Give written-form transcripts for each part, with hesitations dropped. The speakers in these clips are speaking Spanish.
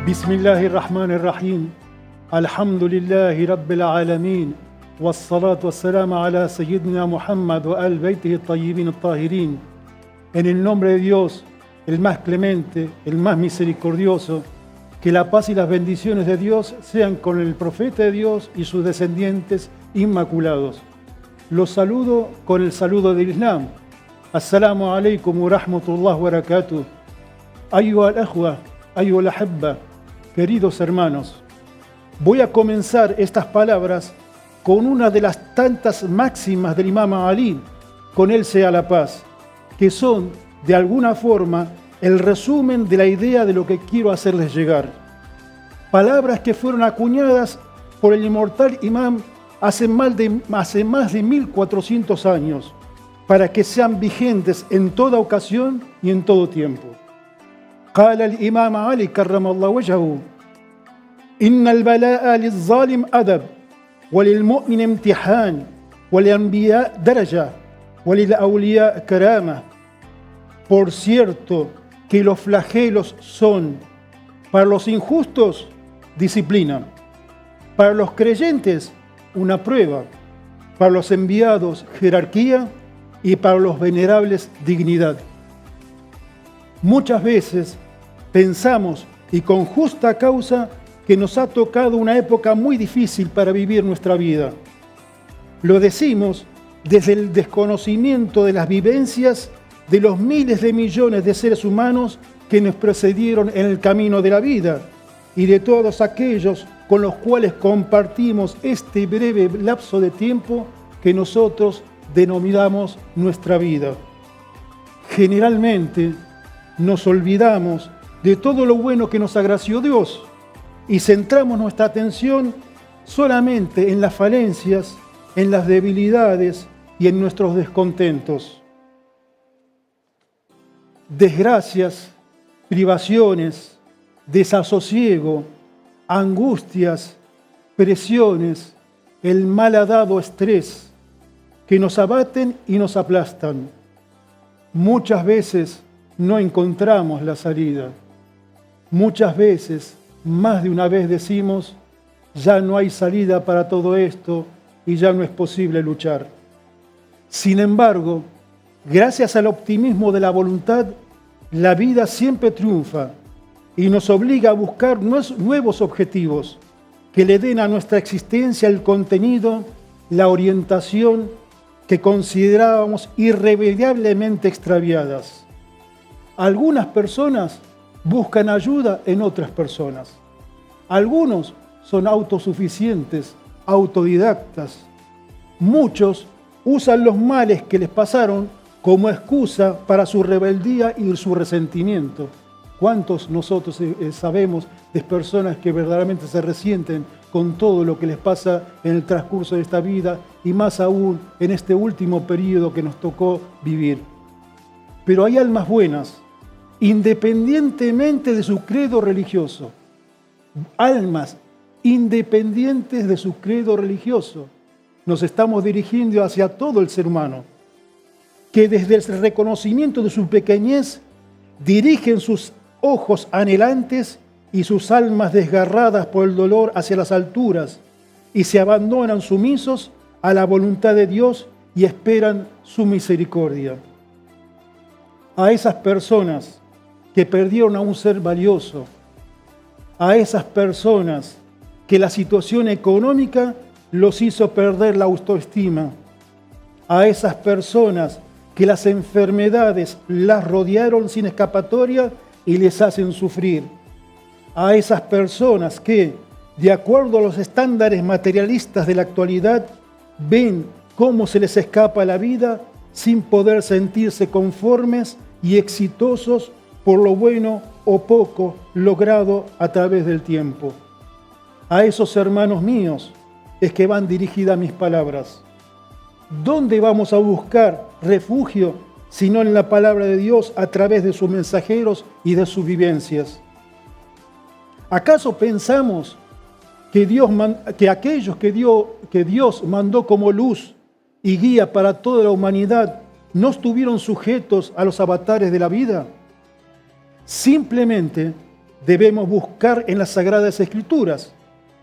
Bismillahirrahmanirrahim. Alhamdulillahi Rabbil Alamin. Wassalatu wassalamu ala Sayyidina Muhammad wa al baytihi at-tayyibin at-tahirin. En el nombre de Dios, el más clemente, el más misericordioso, que la paz y las bendiciones de Dios sean con el profeta de Dios y sus descendientes inmaculados. Los saludo con el saludo del Islam. Assalamu alaikum wa rahmatullahi wa barakatuh. Ayyuha al-akhwa, ayyuha al-ahibba, queridos hermanos, voy a comenzar estas palabras con una de las tantas máximas del Imam Ali, con él sea la paz, que son, de alguna forma, el resumen de la idea de lo que quiero hacerles llegar. Palabras que fueron acuñadas por el inmortal Imam hace más de 1400 años, para que sean vigentes en toda ocasión y en todo tiempo. قال الإمام علي كرم الله وجهه إن البلاء للظالم أدب وللمؤمن امتحان وللأنبياء درجة وللأولياء كرامة. Por cierto que los flagelos son para los injustos disciplina, para los creyentes una prueba, para los enviados jerarquía y para los venerables dignidad. Muchas veces pensamos, y con justa causa, que nos ha tocado una época muy difícil para vivir nuestra vida. Lo decimos desde el desconocimiento de las vivencias de los miles de millones de seres humanos que nos precedieron en el camino de la vida y de todos aquellos con los cuales compartimos este breve lapso de tiempo que nosotros denominamos nuestra vida. Generalmente nos olvidamos de todo lo bueno que nos agració Dios y centramos nuestra atención solamente en las falencias, en las debilidades y en nuestros descontentos. Desgracias, privaciones, desasosiego, angustias, presiones, el malhadado estrés que nos abaten y nos aplastan. Muchas veces no encontramos la salida. Muchas veces, más de una vez decimos, ya no hay salida para todo esto y ya no es posible luchar. Sin embargo, gracias al optimismo de la voluntad, la vida siempre triunfa y nos obliga a buscar nuevos objetivos que le den a nuestra existencia el contenido, la orientación que considerábamos irremediablemente extraviadas. Algunas personas buscan ayuda en otras personas. Algunos son autosuficientes, autodidactas. Muchos usan los males que les pasaron como excusa para su rebeldía y su resentimiento. ¿Cuántos nosotros sabemos de personas que verdaderamente se resienten con todo lo que les pasa en el transcurso de esta vida y más aún en este último periodo que nos tocó vivir? Pero hay almas buenas, independientemente de su credo religioso. Almas independientes de su credo religioso. Nos estamos dirigiendo hacia todo el ser humano, que desde el reconocimiento de su pequeñez dirigen sus ojos anhelantes y sus almas desgarradas por el dolor hacia las alturas y se abandonan sumisos a la voluntad de Dios y esperan su misericordia. A esas personas que perdieron a un ser valioso, a esas personas que la situación económica los hizo perder la autoestima, a esas personas que las enfermedades las rodearon sin escapatoria y les hacen sufrir, a esas personas que, de acuerdo a los estándares materialistas de la actualidad, ven cómo se les escapa la vida sin poder sentirse conformes y exitosos por lo bueno o poco logrado a través del tiempo. A esos hermanos míos es que van dirigidas mis palabras. ¿Dónde vamos a buscar refugio sino en la palabra de Dios a través de sus mensajeros y de sus vivencias? ¿Acaso pensamos que aquellos que Dios mandó como luz y guía para toda la humanidad no estuvieron sujetos a los avatares de la vida? Simplemente debemos buscar en las Sagradas Escrituras.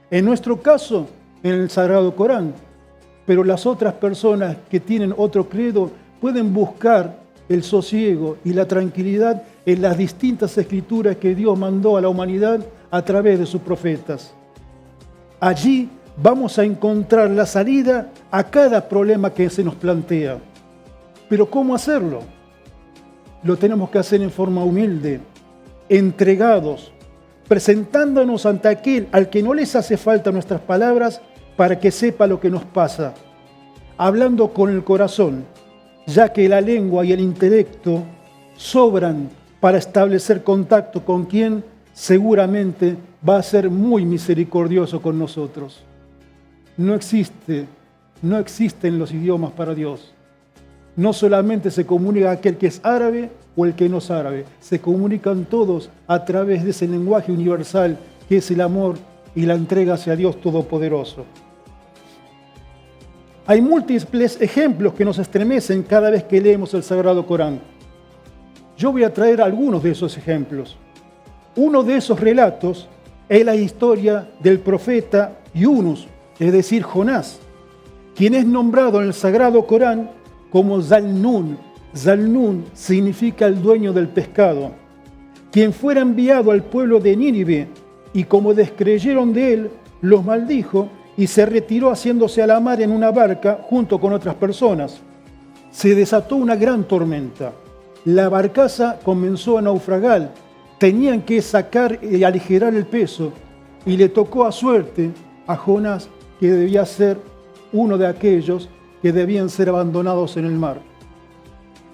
En nuestro caso, en el Sagrado Corán. Pero las otras personas que tienen otro credo pueden buscar el sosiego y la tranquilidad en las distintas escrituras que Dios mandó a la humanidad a través de sus profetas. Allí vamos a encontrar la salida a cada problema que se nos plantea. Pero ¿cómo hacerlo? Lo tenemos que hacer en forma humilde, entregados, presentándonos ante aquel al que no les hace falta nuestras palabras para que sepa lo que nos pasa, hablando con el corazón, ya que la lengua y el intelecto sobran para establecer contacto con quien seguramente va a ser muy misericordioso con nosotros. No existen los idiomas para Dios. No solamente se comunica aquel que es árabe o el que no es árabe, se comunican todos a través de ese lenguaje universal que es el amor y la entrega hacia Dios Todopoderoso. Hay múltiples ejemplos que nos estremecen cada vez que leemos el Sagrado Corán. Yo voy a traer algunos de esos ejemplos. Uno de esos relatos es la historia del profeta Yunus, es decir, Jonás, quien es nombrado en el Sagrado Corán como Zalnun. Zalnun significa el dueño del pescado, quien fuera enviado al pueblo de Nínive y como descreyeron de él, los maldijo y se retiró haciéndose a la mar en una barca junto con otras personas. Se desató una gran tormenta. La barcaza comenzó a naufragar. Tenían que sacar y aligerar el peso y le tocó a suerte a Jonás, que debía ser uno de aquellos que debían ser abandonados en el mar.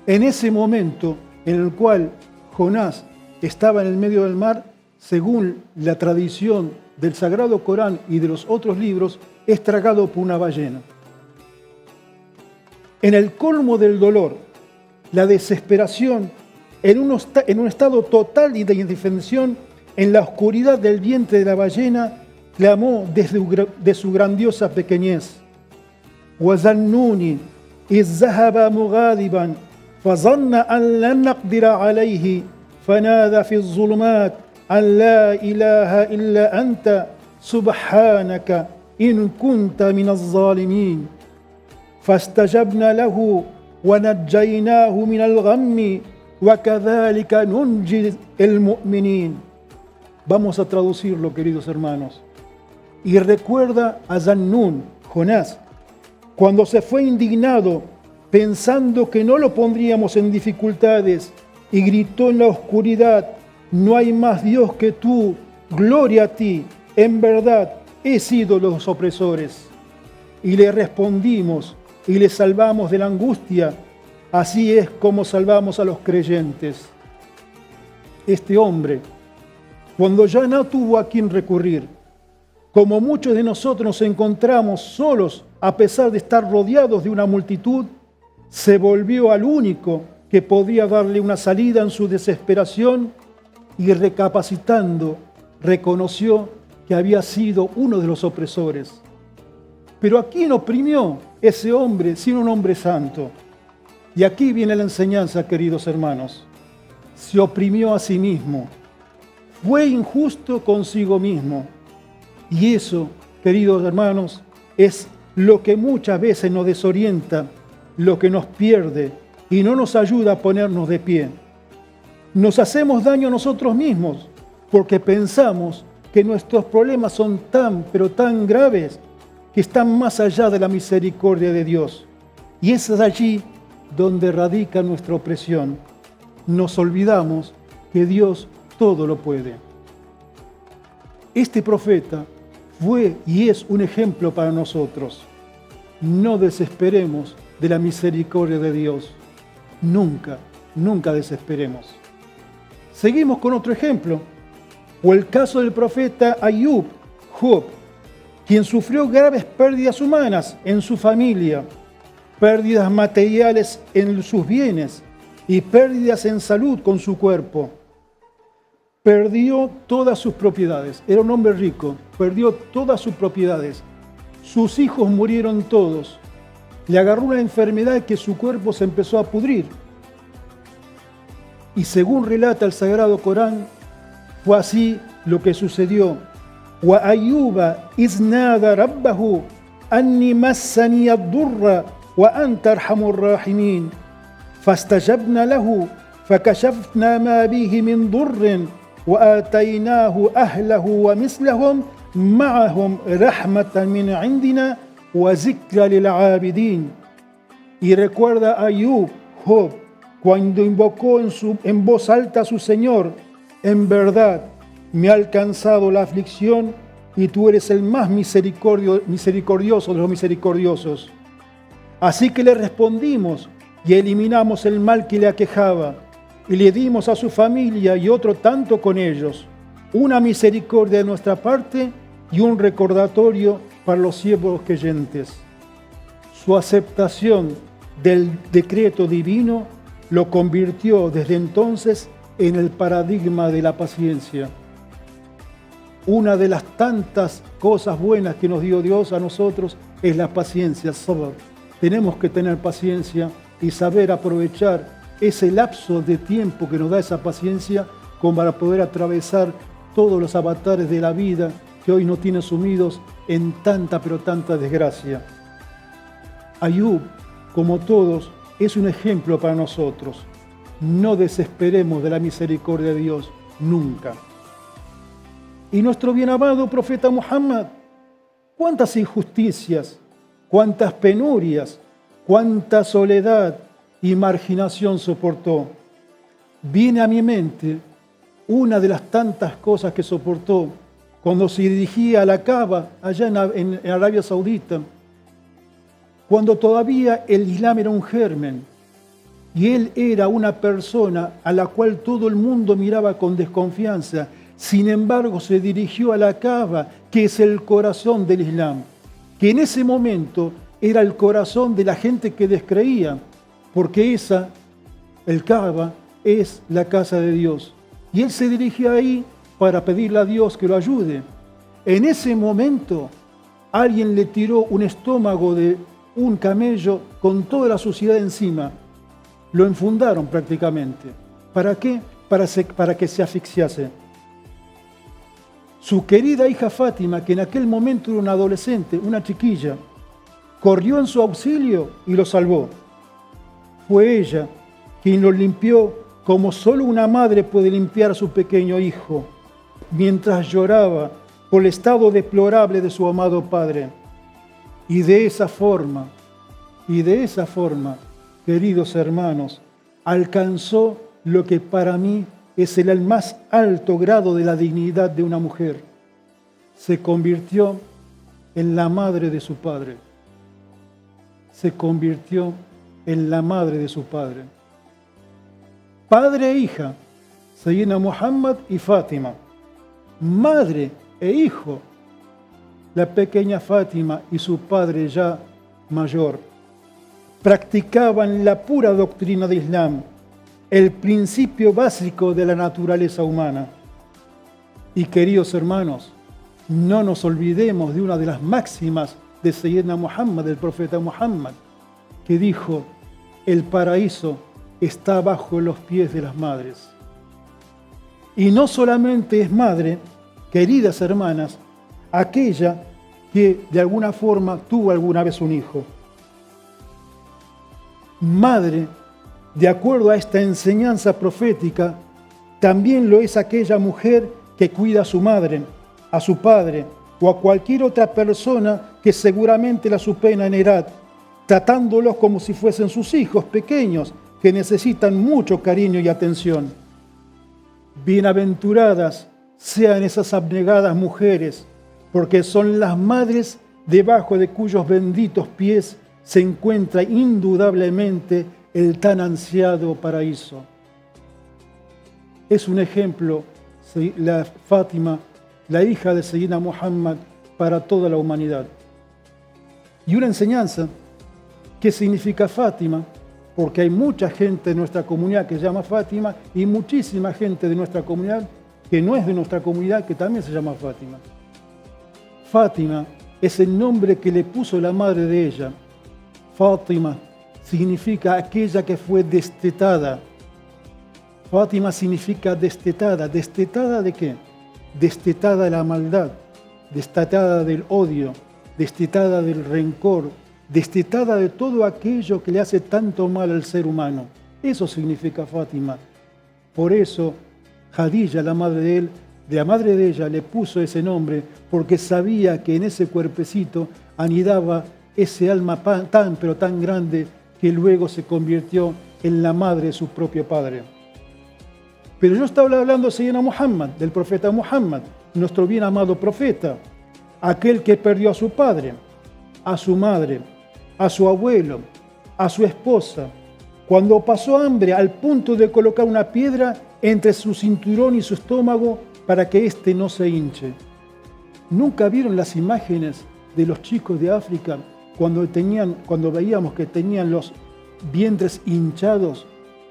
En ese momento en el cual Jonás estaba en el medio del mar, según la tradición del Sagrado Corán y de los otros libros, es tragado por una ballena. En el colmo del dolor, la desesperación, en un estado total de indefensión, en la oscuridad del vientre de la ballena, clamó desde su grandiosa pequeñez. وَظَنُّونِ إِذْ ذَهَبَ مُغَاضِبًا فَظَنَّ أَنْ لَنْ نَقْدِرَ عَلَيْهِ فَنَادَى فِي الظُّلُمَاتِ أَنْ لَا إِلَهَ إِلَّا أَنْتَ سُبْحَانَكَ إِنْ كُنْتَ مِنَ الظَّالِمِينَ فَاسْتَجَبْنَا لَهُ وَنَجَّيْنَاهُ مِنَ الْغَمِّ وَكَذَلِكَ نُنْجِي الْمُؤْمِنِينَ. Vamos a traducirlo, queridos hermanos. Y recuerda a Zannún, Jonás, cuando se fue indignado, pensando que no lo pondríamos en dificultades, y gritó en la oscuridad: no hay más Dios que tú, gloria a ti, en verdad he sido los opresores. Y le respondimos y le salvamos de la angustia, así es como salvamos a los creyentes. Este hombre, cuando ya no tuvo a quien recurrir, como muchos de nosotros nos encontramos solos a pesar de estar rodeados de una multitud, se volvió al único que podía darle una salida en su desesperación y recapacitando, reconoció que había sido uno de los opresores. Pero ¿a quién oprimió ese hombre sino un hombre santo? Y aquí viene la enseñanza, queridos hermanos. Se oprimió a sí mismo. Fue injusto consigo mismo. Y eso, queridos hermanos, es lo que muchas veces nos desorienta, lo que nos pierde y no nos ayuda a ponernos de pie. Nos hacemos daño a nosotros mismos porque pensamos que nuestros problemas son pero tan graves que están más allá de la misericordia de Dios. Y es allí donde radica nuestra opresión. Nos olvidamos que Dios todo lo puede. Este profeta fue y es un ejemplo para nosotros. No desesperemos de la misericordia de Dios. Nunca, nunca desesperemos. Seguimos con otro ejemplo, o el caso del profeta Ayub, Job, quien sufrió graves pérdidas humanas en su familia, pérdidas materiales en sus bienes y pérdidas en salud con su cuerpo. Perdió todas sus propiedades. Era un hombre rico, perdió todas sus propiedades. Sus hijos murieron todos. Le agarró una enfermedad que su cuerpo se empezó a pudrir. Y según relata el Sagrado Corán, Fue así lo que sucedió. وأيوب إذ نادى ربه أني مسني الضر وأنت أرحم الراحمين فاستجبنا له فكشفنا ما به من ضر وآتيناه أهله ومثلهم معهم رحمة من عندنا وذكرى للعابدين. Y recuerda a Ayub, Job, cuando invocó en voz alta a su Señor: en verdad me ha alcanzado la aflicción y tú eres el más misericordioso de los misericordiosos. Así que le respondimos y eliminamos el mal que le aquejaba y le dimos a su familia y otro tanto con ellos, una misericordia de nuestra parte y un recordatorio para los siervos creyentes. Su aceptación del decreto divino lo convirtió desde entonces en el paradigma de la paciencia. Una de las tantas cosas buenas que nos dio Dios a nosotros es la paciencia, sabr. Tenemos que tener paciencia y saber aprovechar ese lapso de tiempo que nos da esa paciencia como para poder atravesar todos los avatares de la vida que hoy nos tienen sumidos en tanta pero tanta desgracia. Ayub, como todos, es un ejemplo para nosotros. No desesperemos de la misericordia de Dios, nunca. Y nuestro bien amado profeta Muhammad, cuántas injusticias, cuántas penurias, cuánta soledad y marginación soportó. Viene a mi mente una de las tantas cosas que soportó cuando se dirigía a la Kaaba, allá en Arabia Saudita, cuando todavía el Islam era un germen, y él era una persona a la cual todo el mundo miraba con desconfianza. Sin embargo, se dirigió a la Kaaba, que es el corazón del Islam, que en ese momento era el corazón de la gente que descreía, porque el Kaaba, es la casa de Dios. Y él se dirigía ahí para pedirle a Dios que lo ayude. En ese momento, alguien le tiró un estómago de un camello con toda la suciedad encima. Lo enfundaron prácticamente. ¿Para qué? Para que se asfixiase. Su querida hija Fátima, que en aquel momento era una adolescente, una chiquilla, corrió en su auxilio y lo salvó. Fue ella quien lo limpió como solo una madre puede limpiar a su pequeño hijo, mientras lloraba por el estado deplorable de su amado padre. Y de esa forma, queridos hermanos, alcanzó lo que para mí es el más alto grado de la dignidad de una mujer. Se convirtió en la madre de su padre. Se convirtió en la madre de su padre. Padre e hija, Sayyidina Muhammad y Fátima. Madre e hijo, la pequeña Fátima y su padre ya mayor. Practicaban la pura doctrina de Islam, el principio básico de la naturaleza humana. Y queridos hermanos, no nos olvidemos de una de las máximas de Sayyidina Muhammad, del profeta Muhammad, que dijo: el paraíso está bajo los pies de las madres. Y no solamente es madre, queridas hermanas, aquella que de alguna forma tuvo alguna vez un hijo. Madre, de acuerdo a esta enseñanza profética, también lo es aquella mujer que cuida a su madre, a su padre o a cualquier otra persona que seguramente la supera en edad, tratándolos como si fuesen sus hijos pequeños que necesitan mucho cariño y atención. Bienaventuradas sean esas abnegadas mujeres, porque son las madres debajo de cuyos benditos pies se encuentra indudablemente el tan ansiado paraíso. Es un ejemplo, la Fátima, la hija de Sayyidina Muhammad, para toda la humanidad. Y una enseñanza, ¿qué significa Fátima? Porque hay mucha gente de nuestra comunidad que se llama Fátima y muchísima gente de nuestra comunidad que no es de nuestra comunidad que también se llama Fátima. Fátima es el nombre que le puso la madre de ella. Fátima significa aquella que fue destetada. Fátima significa destetada. ¿Destetada de qué? Destetada de la maldad, destetada del odio, destetada del rencor, destetada de todo aquello que le hace tanto mal al ser humano. Eso significa Fátima. Por eso, Jadilla, la madre de ella, le puso ese nombre, porque sabía que en ese cuerpecito anidaba ese alma pero tan grande, que luego se convirtió en la madre de su propio padre. Pero yo estaba hablando de Sayyidina Muhammad, del profeta Muhammad, nuestro bien amado profeta, aquel que perdió a su padre, a su madre, a su abuelo, a su esposa, cuando pasó hambre al punto de colocar una piedra entre su cinturón y su estómago para que éste no se hinche. ¿Nunca vieron las imágenes de los chicos de África cuando veíamos que tenían los vientres hinchados?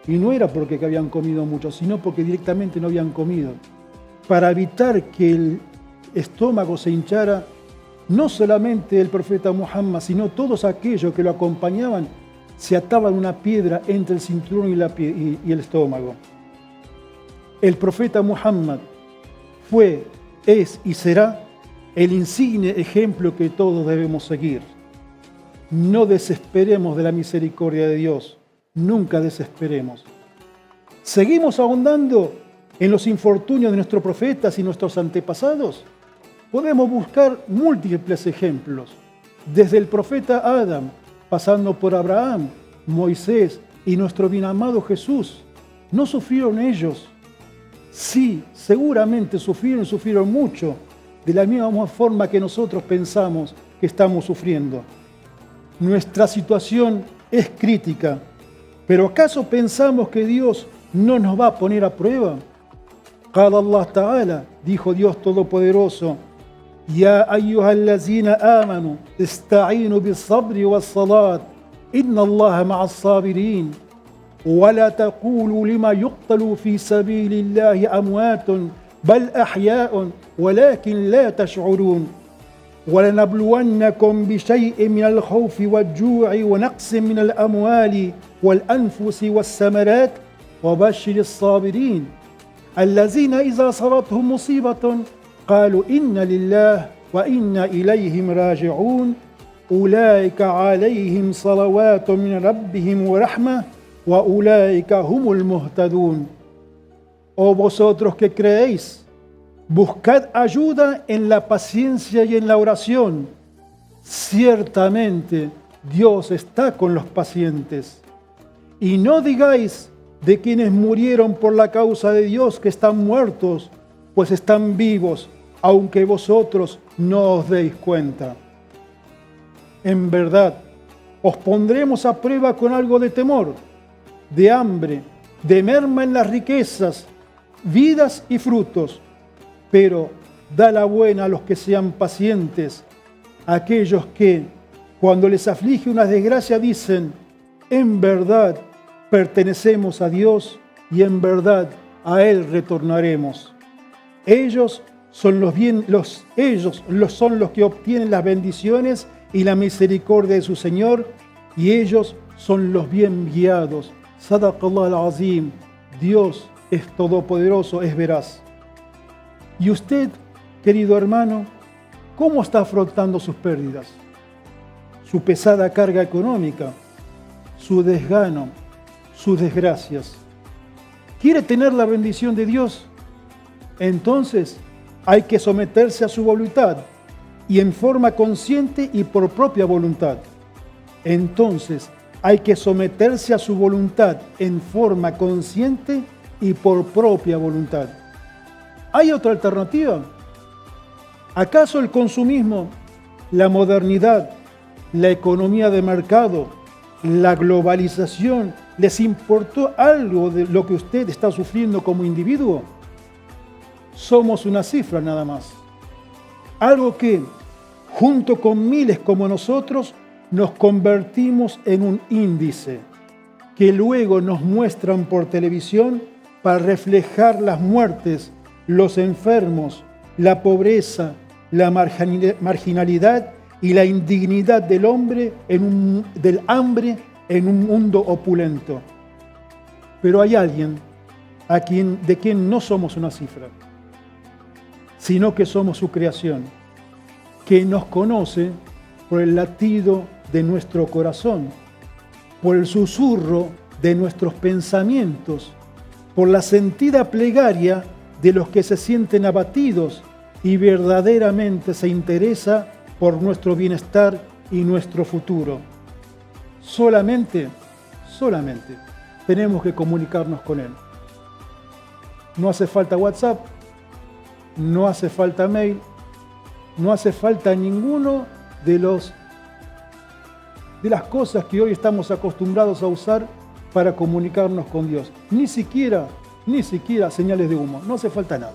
Y no era porque habían comido mucho, sino porque directamente no habían comido. Para evitar que el estómago se hinchara, no solamente el profeta Muhammad, sino todos aquellos que lo acompañaban, se ataban una piedra entre el cinturón y el estómago. El profeta Muhammad fue, es y será el insigne ejemplo que todos debemos seguir. No desesperemos de la misericordia de Dios, nunca desesperemos. ¿Seguimos ahondando en los infortunios de nuestros profetas y nuestros antepasados? Podemos buscar múltiples ejemplos, desde el profeta Adán, pasando por Abraham, Moisés y nuestro bien amado Jesús. ¿No sufrieron ellos? Sí, seguramente sufrieron mucho, de la misma forma que nosotros pensamos que estamos sufriendo. Nuestra situación es crítica, pero ¿acaso pensamos que Dios no nos va a poner a prueba? Qala Allah Ta'ala, dijo Dios Todopoderoso, Ya ayyuhallazina amanu, ista'inu bis-sabri was-salat, inna Allaha ma'as-sabirin. ولا تقولوا لما يقتل في سبيل الله أموات بل أحياء ولكن لا تشعرون ولنبلونكم بشيء من الخوف والجوع ونقص من الأموال والأنفس والثمرات وبشر الصابرين الذين إذا أصابتهم مصيبة قالوا إنا لله وإنا إليه راجعون أولئك عليهم صلوات من ربهم ورحمة وَأُولَٰئِكَ هُمُ الْمُهْتَدُونَ. Oh vosotros que creéis, buscad ayuda en la paciencia y en la oración. Ciertamente Dios está con los pacientes. Y no digáis de quienes murieron por la causa de Dios que están muertos, pues están vivos, aunque vosotros no os deis cuenta. En verdad, os pondremos a prueba con algo de temor, de hambre, de merma en las riquezas, vidas y frutos. Pero da la buena a los que sean pacientes, aquellos que, cuando les aflige una desgracia, dicen, en verdad pertenecemos a Dios y en verdad a Él retornaremos. Ellos son los que obtienen las bendiciones y la misericordia de su Señor, y ellos son los bien guiados. Sadaqallah al-Azim, Dios es todopoderoso, es veraz. Y usted, querido hermano, ¿cómo está afrontando sus pérdidas? Su pesada carga económica, su desgano, sus desgracias. ¿Quiere tener la bendición de Dios? Entonces hay que someterse a su voluntad y en forma consciente y por propia voluntad. Entonces hay que someterse a su voluntad en forma consciente y por propia voluntad. ¿Hay otra alternativa? ¿Acaso el consumismo, la modernidad, la economía de mercado, la globalización, les importó algo de lo que usted está sufriendo como individuo? Somos una cifra nada más. Algo que, junto con miles como nosotros, nos convertimos en un índice que luego nos muestran por televisión para reflejar las muertes, los enfermos, la pobreza, la marginalidad y la indignidad del hombre del hambre en un mundo opulento. Pero hay alguien de quien no somos una cifra, sino que somos su creación, que nos conoce por el latido de nuestro corazón, por el susurro de nuestros pensamientos, por la sentida plegaria de los que se sienten abatidos y verdaderamente se interesa por nuestro bienestar y nuestro futuro. Solamente tenemos que comunicarnos con Él. No hace falta WhatsApp, no hace falta mail, no hace falta ninguno de las cosas que hoy estamos acostumbrados a usar para comunicarnos con Dios. Ni siquiera señales de humo, no hace falta nada.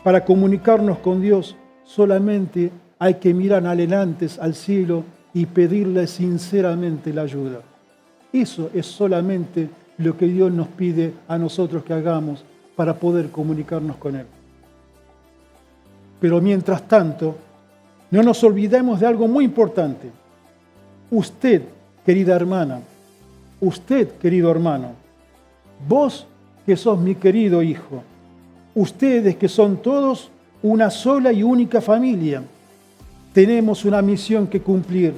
Para comunicarnos con Dios solamente hay que mirar adelante al cielo y pedirle sinceramente la ayuda. Eso es solamente lo que Dios nos pide a nosotros que hagamos para poder comunicarnos con Él. Pero mientras tanto, no nos olvidemos de algo muy importante. Usted, querida hermana, usted, querido hermano, vos que sos mi querido hijo, ustedes que son todos una sola y única familia, tenemos una misión que cumplir.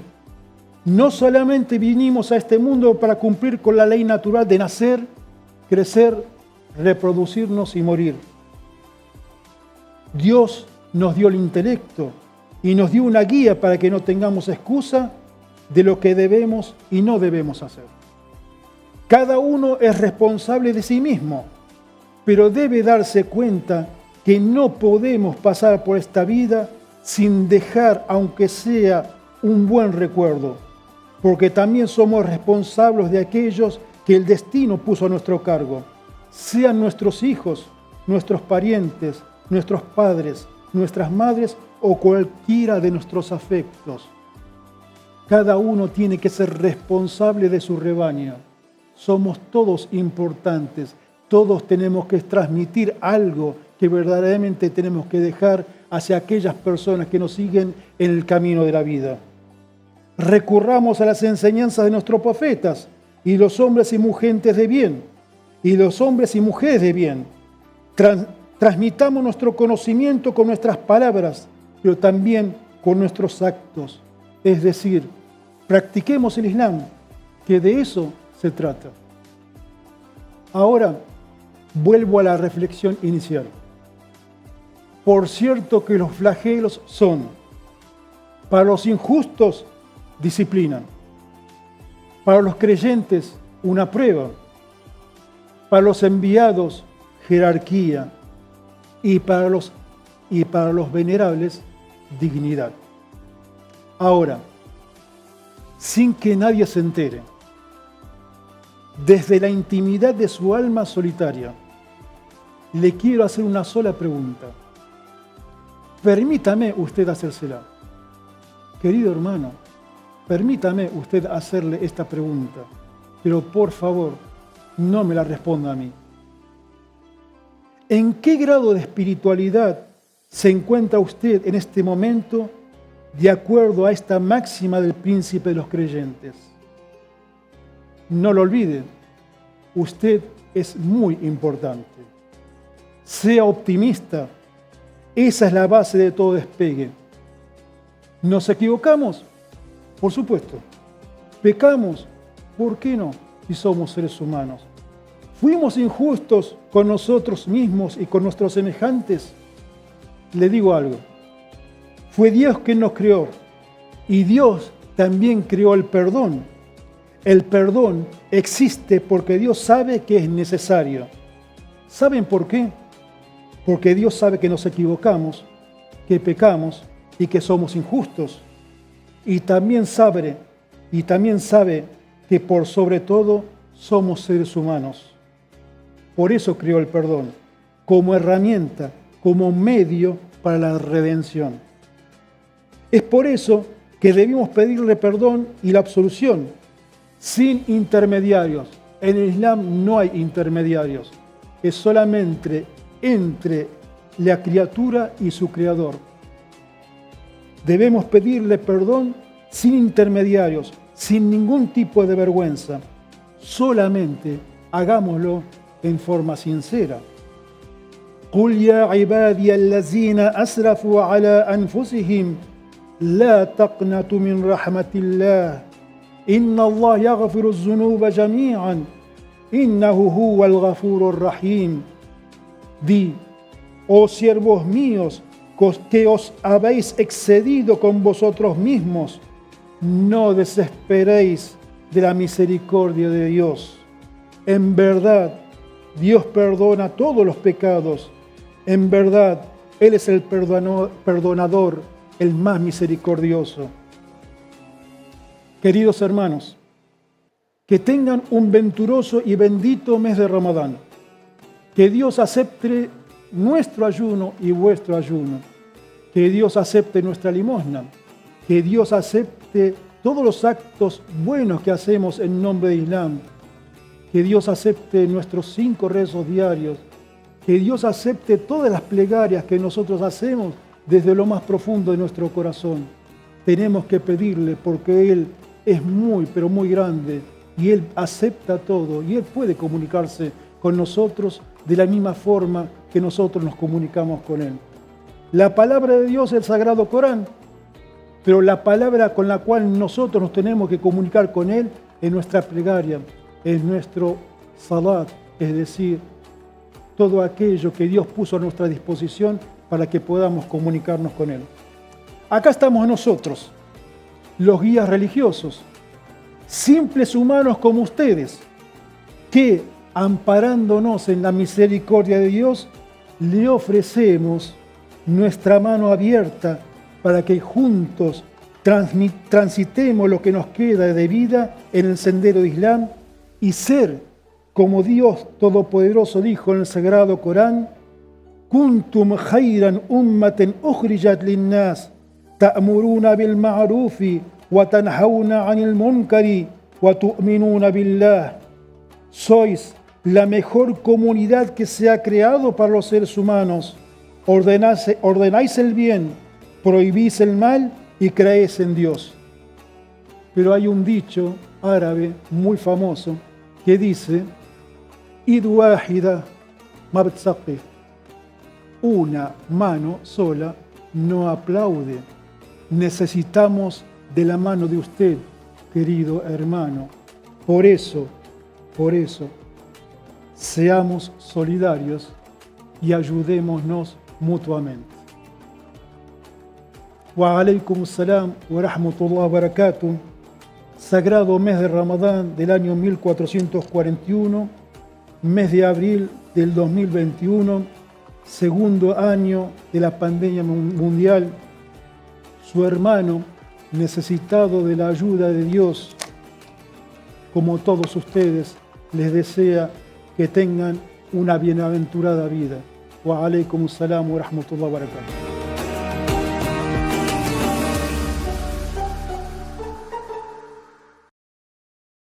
No solamente vinimos a este mundo para cumplir con la ley natural de nacer, crecer, reproducirnos y morir. Dios nos dio el intelecto y nos dio una guía para que no tengamos excusa de lo que debemos y no debemos hacer. Cada uno es responsable de sí mismo, pero debe darse cuenta que no podemos pasar por esta vida sin dejar, aunque sea un buen recuerdo, porque también somos responsables de aquellos que el destino puso a nuestro cargo, sean nuestros hijos, nuestros parientes, nuestros padres, nuestras madres o cualquiera de nuestros afectos. Cada uno tiene que ser responsable de su rebaño. Somos todos importantes, todos tenemos que transmitir algo que verdaderamente tenemos que dejar hacia aquellas personas que nos siguen en el camino de la vida. Recurramos a las enseñanzas de nuestros profetas y los hombres y mujeres de bien, Transmitamos nuestro conocimiento con nuestras palabras, pero también con nuestros actos. Es decir, practiquemos el Islam, que de eso se trata. Ahora, vuelvo a la reflexión inicial. Por cierto que los flagelos son, para los injustos, disciplina, para los creyentes, una prueba, para los enviados, jerarquía, y para los venerables, dignidad. Ahora, sin que nadie se entere, desde la intimidad de su alma solitaria, le quiero hacer una sola pregunta. Permítame usted hacérsela. Querido hermano, permítame usted hacerle esta pregunta, pero por favor, no me la responda a mí. ¿En qué grado de espiritualidad se encuentra usted en este momento de acuerdo a esta máxima del príncipe de los creyentes? No lo olvide, usted es muy importante. Sea optimista, esa es la base de todo despegue. ¿Nos equivocamos? Por supuesto. ¿Pecamos? ¿Por qué no? Si somos seres humanos. ¿Fuimos injustos con nosotros mismos y con nuestros semejantes? Le digo algo. Fue Dios quien nos creó y Dios también creó el perdón. El perdón existe porque Dios sabe que es necesario. ¿Saben por qué? Porque Dios sabe que nos equivocamos, que pecamos y que somos injustos. Y también sabe que por sobre todo somos seres humanos. Por eso creó el perdón, como herramienta, como medio para la redención. Es por eso que debemos pedirle perdón y la absolución, sin intermediarios. En el Islam no hay intermediarios, es solamente entre la criatura y su Creador. Debemos pedirle perdón sin intermediarios, sin ningún tipo de vergüenza. Solamente hagámoslo en forma sincera. قل يا عبادي الذين أسرفوا على أنفسهم لا تقنطوا من رحمة الله إن الله يغفر الذنوب جميعا إنه هو الغفور الرحيم. Di, oh siervos míos, que os habéis excedido con vosotros mismos, no desesperéis de la misericordia de Dios. En verdad, Dios perdona todos los pecados. En verdad, Él es el perdonador, el más misericordioso. Queridos hermanos, que tengan un venturoso y bendito mes de Ramadán. Que Dios acepte nuestro ayuno y vuestro ayuno. Que Dios acepte nuestra limosna. Que Dios acepte todos los actos buenos que hacemos en nombre de Islam. Que Dios acepte nuestros 5 rezos diarios. Que Dios acepte todas las plegarias que nosotros hacemos desde lo más profundo de nuestro corazón. Tenemos que pedirle porque Él es muy, pero muy grande y Él acepta todo y Él puede comunicarse con nosotros de la misma forma que nosotros nos comunicamos con Él. La palabra de Dios es el Sagrado Corán, pero la palabra con la cual nosotros nos tenemos que comunicar con Él es nuestra plegaria, es nuestro salat, es decir, todo aquello que Dios puso a nuestra disposición para que podamos comunicarnos con Él. Acá estamos nosotros, los guías religiosos, simples humanos como ustedes, que amparándonos en la misericordia de Dios, le ofrecemos nuestra mano abierta para que juntos transitemos lo que nos queda de vida en el sendero de Islam y ser, como Dios Todopoderoso dijo en el Sagrado Corán, Kuntum khayran ummaten ukhrijat linnas ta'muruna bil ma'rufi wa tanhauna 'anil munkari wa tu'minuna billah. Sois la mejor comunidad que se ha creado para los seres humanos. Ordenáis el bien, prohibís el mal y creéis en Dios. Pero hay un dicho árabe muy famoso que dice Id wahida ma btsaqi. Una mano sola no aplaude. Necesitamos de la mano de usted, querido hermano. Por eso, seamos solidarios y ayudémonos mutuamente. Wa alaykum salam wa rahmatullahi wa barakatuh. Sagrado mes de Ramadán del año 1441, mes de abril del 2021, segundo año de la pandemia mundial. Su hermano, necesitado de la ayuda de Dios, como todos ustedes, les desea que tengan una bienaventurada vida. Wa alaykum salam wa rahmatullahi wa barakatuh.